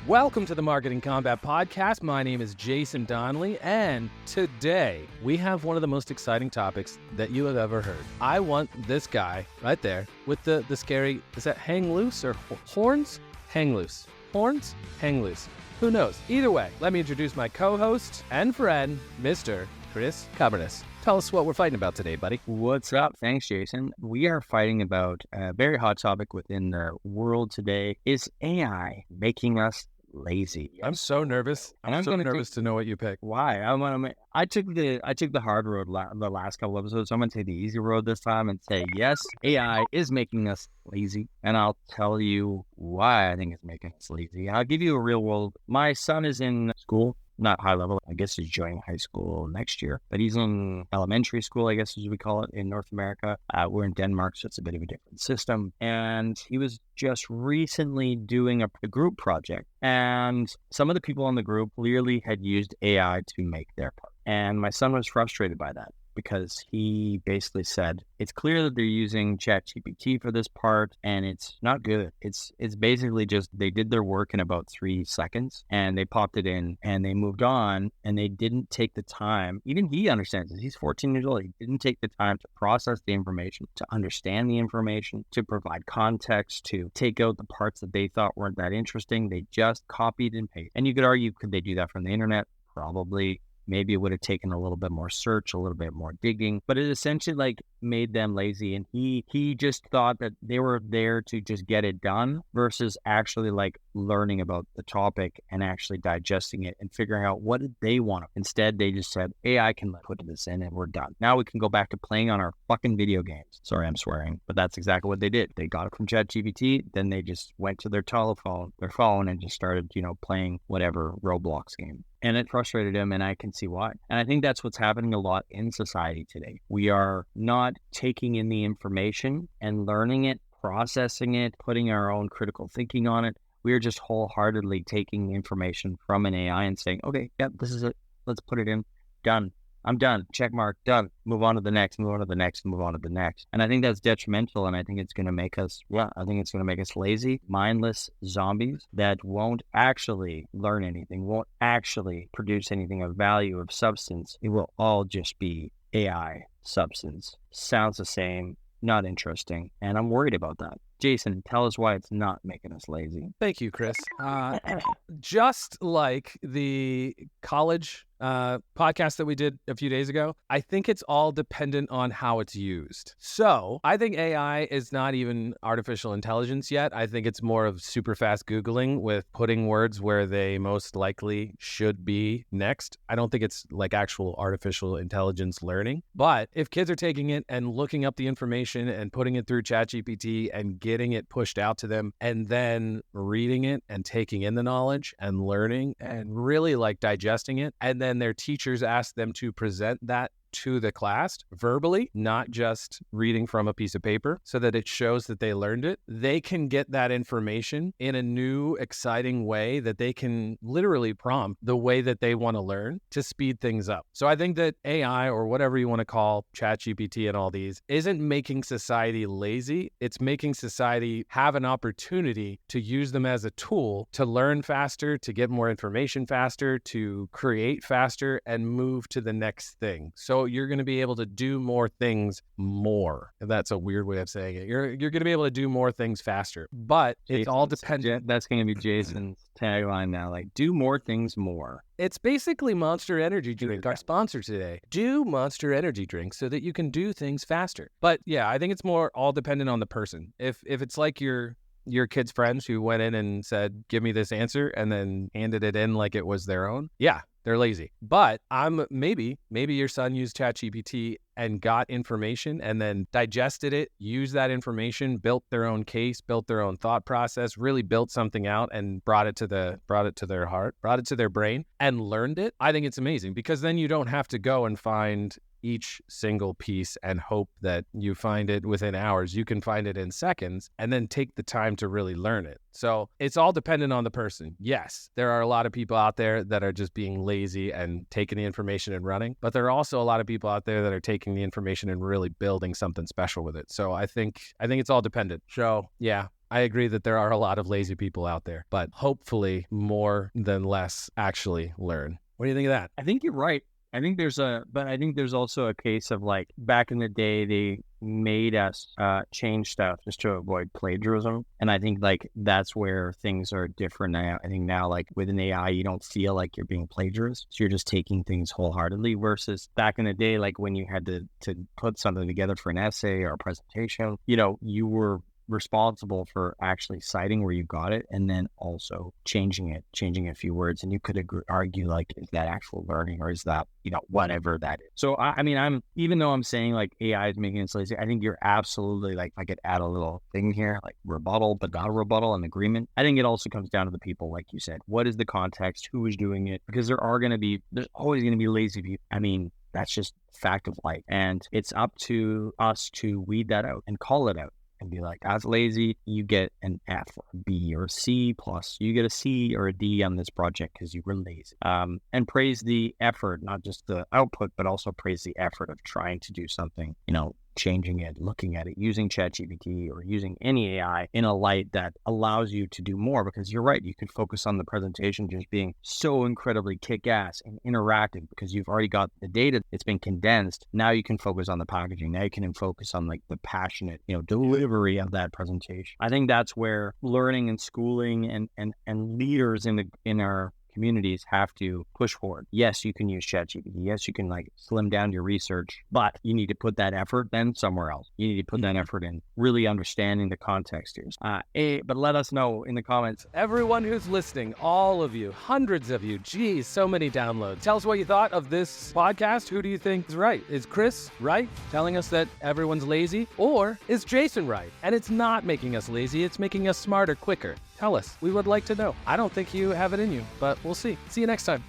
Welcome to the Marketing Combat Podcast. My name is Jason Donnelly, and today we have one of the most exciting topics that you have ever heard. I want this guy right there with the scary, is that hang loose or horns? Hang loose. Horns? Hang loose. Who knows? Either way, let me introduce my co-host and friend, Mr. Chris Cabernet. Tell us what we're fighting about today, buddy. What's up? Thanks, Jason. We are fighting about a very hot topic within the world today. Is AI making us lazy? I'm so nervous. I'm so nervous to know what you pick. Why? I took the hard road the last couple episodes, so I'm going to take the easy road this time and say, yes, AI is making us lazy. And I'll tell you why I think it's making us lazy. I'll give you a real world. My son is in school. Not high level. I guess he's joining high school next year, but he's in elementary school, I guess as we call it in North America. We're in Denmark, so it's a bit of a different system. And he was just recently doing a group project, and some of the people on the group clearly had used AI to make their part. And my son was frustrated by that, because he basically said, it's clear that they're using ChatGPT for this part, and it's not good. It's basically just, they did their work in about 3 seconds, and they popped it in, and they moved on, and they didn't take the time. Even he understands this. He's 14 years old. He didn't take the time to process the information, to understand the information, to provide context, to take out the parts that they thought weren't that interesting. They just copied and pasted. And you could argue, could they do that from the internet? Probably. Maybe it would have taken a little bit more search, a little bit more digging, but it essentially made them lazy. And he just thought that they were there to just get it done versus actually learning about the topic and actually digesting it and figuring out what did they want. Instead, they just said, AI can put this in and we're done. Now we can go back to playing on our fucking video games. Sorry, I'm swearing, but that's exactly what they did. They got it from ChatGPT. Then they just went to their phone and just started, playing whatever Roblox game. And it frustrated him, and I can see why. And I think that's what's happening a lot in society today. We are not taking in the information and learning it, processing it, putting our own critical thinking on it. We are just wholeheartedly taking information from an AI and saying, okay, yep, this is it. Let's put it in. Done. I'm done. Check mark. Done. Move on to the next, move on to the next, move on to the next. And I think that's detrimental. And I think it's going to make us, lazy, mindless zombies that won't actually learn anything, won't actually produce anything of value, of substance. It will all just be AI substance. Sounds the same, not interesting. And I'm worried about that. Jason, tell us why it's not making us lazy. Thank you, Chris. Just like the college podcast that we did a few days ago, I think it's all dependent on how it's used. So I think AI is not even artificial intelligence yet. I think it's more of super fast Googling with putting words where they most likely should be next. I don't think it's like actual artificial intelligence learning. But if kids are taking it and looking up the information and putting it through ChatGPT and getting it pushed out to them and then reading it and taking in the knowledge and learning and really digesting it, and then their teachers ask them to present that to the class verbally, not just reading from a piece of paper, so that it shows that they learned it. They can get that information in a new, exciting way that they can literally prompt the way that they want to learn to speed things up. So I think that AI, or whatever you want to call ChatGPT and all these, isn't making society lazy. It's making society have an opportunity to use them as a tool to learn faster, to get more information faster, to create faster, and move to the next thing. So you're going to be able to do more things more. That's a weird way of saying it. You're going to be able to do more things faster, but it's all dependent. That's going to be Jason's tagline now, do more things more. It's basically Monster Energy Drink, our sponsor today. Do Monster Energy Drink so that you can do things faster. But yeah, I think it's more all dependent on the person. If it's like your kids' friends who went in and said, give me this answer, and then handed it in like it was their own, yeah, they're lazy. But maybe your son used ChatGPT and got information and then digested it, used that information, built their own case, built their own thought process, really built something out and brought it to their heart, brought it to their brain and learned it. I think it's amazing, because then you don't have to go and find each single piece and hope that you find it within hours. You can find it in seconds and then take the time to really learn it. So it's all dependent on the person. Yes, there are a lot of people out there that are just being lazy and taking the information and running, but there are also a lot of people out there that are taking the information and really building something special with it. So I think it's all dependent. So yeah, I agree that there are a lot of lazy people out there, but hopefully more than less actually learn. What do you think of that? I think you're right. I think there's also a case of like back in the day, they made us change stuff just to avoid plagiarism. And I think like that's where things are different now. I think now like with an AI, you don't feel like you're being plagiarist. So you're just taking things wholeheartedly versus back in the day, like when you had to put something together for an essay or a presentation, you were responsible for actually citing where you got it and then also changing a few words. And you could argue like, is that actual learning or is that, whatever that is. So even though I'm saying like AI is making us lazy, I think you're absolutely like, I could add a little thing here, like rebuttal, but not a rebuttal, an agreement. I think it also comes down to the people, like you said, what is the context? Who is doing it? Because there's always going to be lazy people. I mean, that's just fact of life. And it's up to us to weed that out and call it out. And be like, as lazy, you get an F or a B or a C plus. You get a C or a D on this project because you were lazy. And praise the effort, not just the output, but also praise the effort of trying to do something, changing it, looking at it, using ChatGPT or using any AI in a light that allows you to do more. Because you're right, you can focus on the presentation just being so incredibly kick-ass and interactive because you've already got the data, it's been condensed. Now you can focus on the packaging. Now you can focus on like the passionate, delivery of that presentation. I think that's where learning and schooling and leaders in our communities have to push forward. Yes, you can use ChatGPT. Yes, you can like slim down your research, but you need to put that effort then somewhere else. You need to put that effort in really understanding the context here. But let us know in the comments. Everyone who's listening, all of you, hundreds of you, geez, so many downloads. Tell us what you thought of this podcast. Who do you think is right? Is Chris right, telling us that everyone's lazy? Or is Jason right? And it's not making us lazy, it's making us smarter, quicker. Tell us. We would like to know. I don't think you have it in you, but we'll see. See you next time.